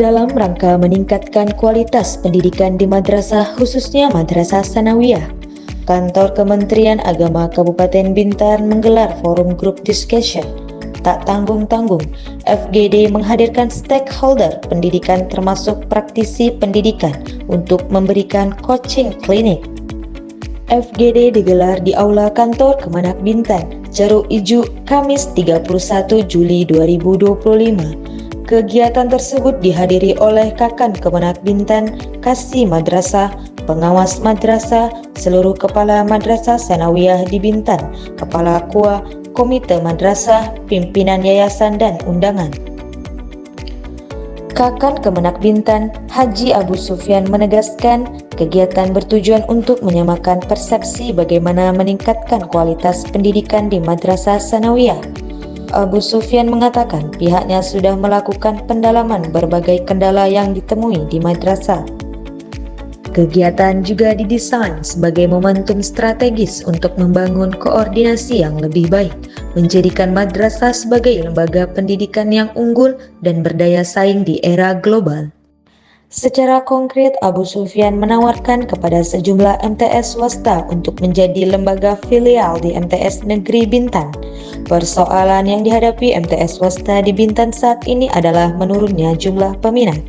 Dalam rangka meningkatkan kualitas pendidikan di madrasah, khususnya Madrasah Sanawiyah, Kantor Kementerian Agama Kabupaten Bintan menggelar forum group discussion tak tanggung-tanggung. FGD menghadirkan stakeholder pendidikan termasuk praktisi pendidikan untuk memberikan coaching klinik. FGD digelar di Aula Kantor Kemenak Bintan, Ceruk Ijuk, Kamis 31 Juli 2025. Kegiatan tersebut dihadiri oleh Kakan Kemenak Bintan, Kasih Madrasah, pengawas madrasah, seluruh kepala madrasah sanawiyah di Bintan, kepala KUA, komite madrasah, pimpinan yayasan dan undangan. Kakan Kemenak Bintan, Haji Abu Sufyan menegaskan kegiatan bertujuan untuk menyamakan persepsi bagaimana meningkatkan kualitas pendidikan di madrasah sanawiyah. Abu Sufyan mengatakan pihaknya sudah melakukan pendalaman berbagai kendala yang ditemui di madrasah. Kegiatan juga didesain sebagai momentum strategis untuk membangun koordinasi yang lebih baik, menjadikan madrasah sebagai lembaga pendidikan yang unggul dan berdaya saing di era global. Secara konkret, Abu Sufyan menawarkan kepada sejumlah MTS swasta untuk menjadi lembaga filial di MTS Negeri Bintan. Persoalan yang dihadapi MTS swasta di Bintan saat ini adalah menurunnya jumlah peminat,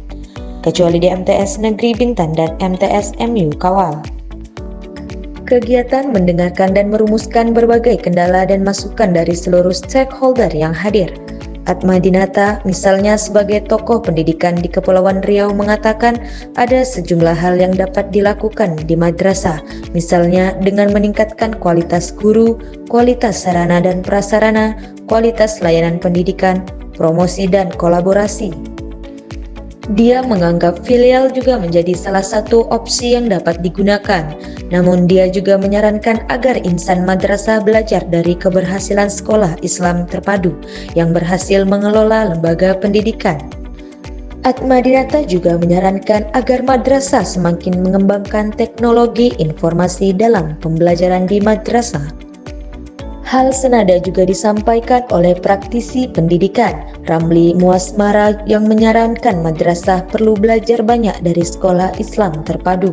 kecuali di MTS Negeri Bintan dan MTS MU Kawal. Kegiatan mendengarkan dan merumuskan berbagai kendala dan masukan dari seluruh stakeholder yang hadir. Atma Dinata, misalnya sebagai tokoh pendidikan di Kepulauan Riau, mengatakan ada sejumlah hal yang dapat dilakukan di madrasah, misalnya dengan meningkatkan kualitas guru, kualitas sarana dan prasarana, kualitas layanan pendidikan, promosi dan kolaborasi. Dia menganggap filial juga menjadi salah satu opsi yang dapat digunakan. Namun dia juga menyarankan agar insan madrasah belajar dari keberhasilan sekolah Islam terpadu yang berhasil mengelola lembaga pendidikan. Atma Dinata juga menyarankan agar madrasah semakin mengembangkan teknologi informasi dalam pembelajaran di madrasah. Hal senada juga disampaikan oleh praktisi pendidikan Ramli Muasmara yang menyarankan madrasah perlu belajar banyak dari sekolah Islam terpadu.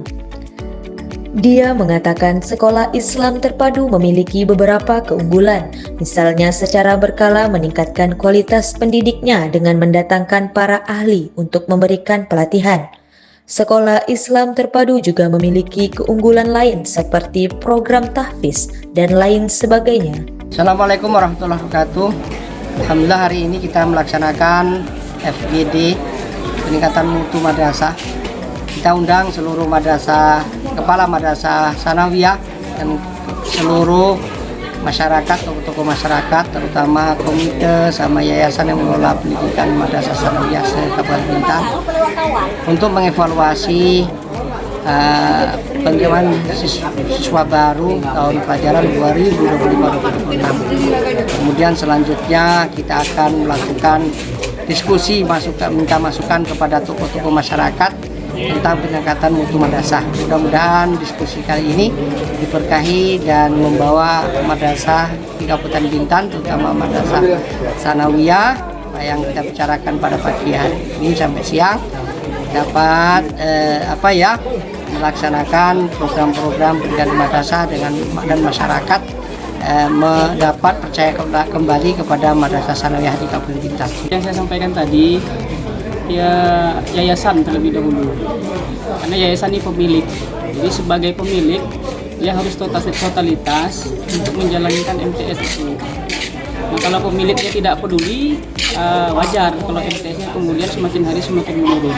Dia mengatakan sekolah Islam terpadu memiliki beberapa keunggulan, misalnya secara berkala meningkatkan kualitas pendidiknya dengan mendatangkan para ahli untuk memberikan pelatihan. Sekolah Islam terpadu juga memiliki keunggulan lain seperti program tahfiz dan lain sebagainya. Assalamualaikum warahmatullahi wabarakatuh. Alhamdulillah hari ini kita melaksanakan FGD peningkatan mutu madrasah. Kita undang seluruh madrasah, kepala madrasah sanawiyah dan seluruh masyarakat, tokoh-tokoh masyarakat, terutama komite sama yayasan yang mengelola pendidikan madrasah sanawiyah se-Kabupaten Bintan untuk mengevaluasi penerimaan siswa baru tahun pelajaran 2025-2026. Kemudian selanjutnya kita akan melakukan diskusi, minta masukan kepada tokoh-tokoh masyarakat tentang peningkatan mutu madrasah. Mudah-mudahan diskusi kali ini diberkahi dan membawa madrasah di Kabupaten Bintan, terutama madrasah sanawiyah yang kita bicarakan pada pagi hari ini sampai siang, dapat melaksanakan program-program pendidikan madrasah dan masyarakat mendapat percaya kembali kepada madrasah sanawiyah di Kabupaten Bintan. Yang saya sampaikan tadi, ya yayasan terlebih dahulu, karena yayasan ini pemilik. Jadi sebagai pemilik, dia harus totalitas untuk menjalankan MTS itu. Nah, kalau pemiliknya tidak peduli, wajar kalau MTS-nya kemudian semakin hari semakin menurun.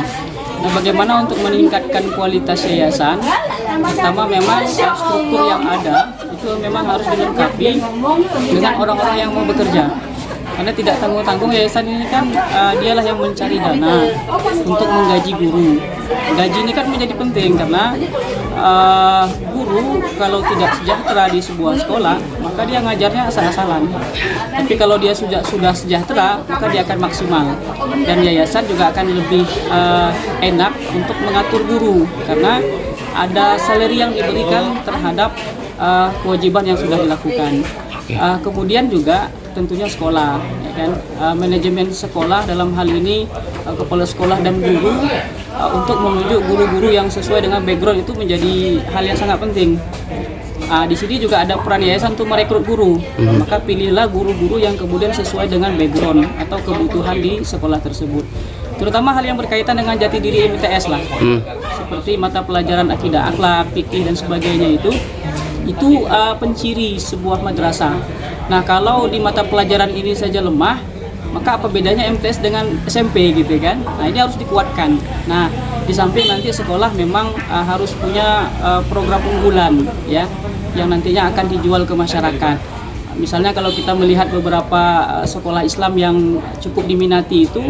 Nah, bagaimana untuk meningkatkan kualitas yayasan? Pertama, memang struktur yang ada itu memang harus dilengkapi dengan orang-orang yang mau bekerja. Karena tidak tanggung-tanggung, yayasan ini kan dialah yang mencari dana untuk menggaji guru. Gaji ini kan menjadi penting karena guru kalau tidak sejahtera di sebuah sekolah, maka dia ngajarnya asal-asalan. Tapi kalau dia sudah sejahtera, maka dia akan maksimal. Dan yayasan juga akan lebih enak untuk mengatur guru karena ada salary yang diberikan terhadap kewajiban yang sudah dilakukan. Kemudian juga tentunya sekolah. ya kan? Manajemen sekolah dalam hal ini kepala sekolah dan guru untuk menunjuk guru-guru yang sesuai dengan background itu menjadi hal yang sangat penting. Di sini juga ada peran yayasan untuk merekrut guru. Maka pilihlah guru-guru yang kemudian sesuai dengan background atau kebutuhan di sekolah tersebut. Terutama hal yang berkaitan dengan jati diri MTS lah. Seperti mata pelajaran akidah akhlak, fikih dan sebagainya itu penciri sebuah madrasah. Nah, kalau di mata pelajaran ini saja lemah, maka apa bedanya MTS dengan SMP gitu kan? Nah, ini harus dikuatkan. Nah, di samping nanti sekolah memang harus punya program unggulan ya, yang nantinya akan dijual ke masyarakat. Misalnya kalau kita melihat beberapa sekolah Islam yang cukup diminati itu,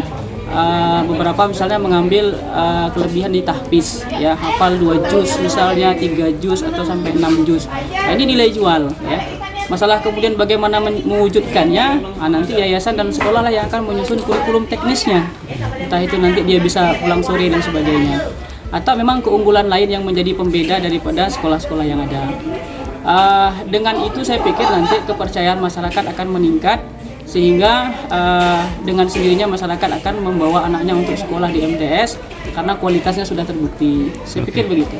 beberapa misalnya mengambil kelebihan di tahfiz ya, hafal 2 juz misalnya, 3 juz atau sampai 6 juz. Nah, ini nilai jual ya. Masalah kemudian bagaimana mewujudkannya, nanti yayasan dan sekolah lah yang akan menyusun kurikulum teknisnya. Entah itu nanti dia bisa pulang sore dan sebagainya. Atau memang keunggulan lain yang menjadi pembeda daripada sekolah-sekolah yang ada. Dengan itu saya pikir nanti kepercayaan masyarakat akan meningkat, sehingga dengan sendirinya masyarakat akan membawa anaknya untuk sekolah di MTS karena kualitasnya sudah terbukti. Saya pikir begitu.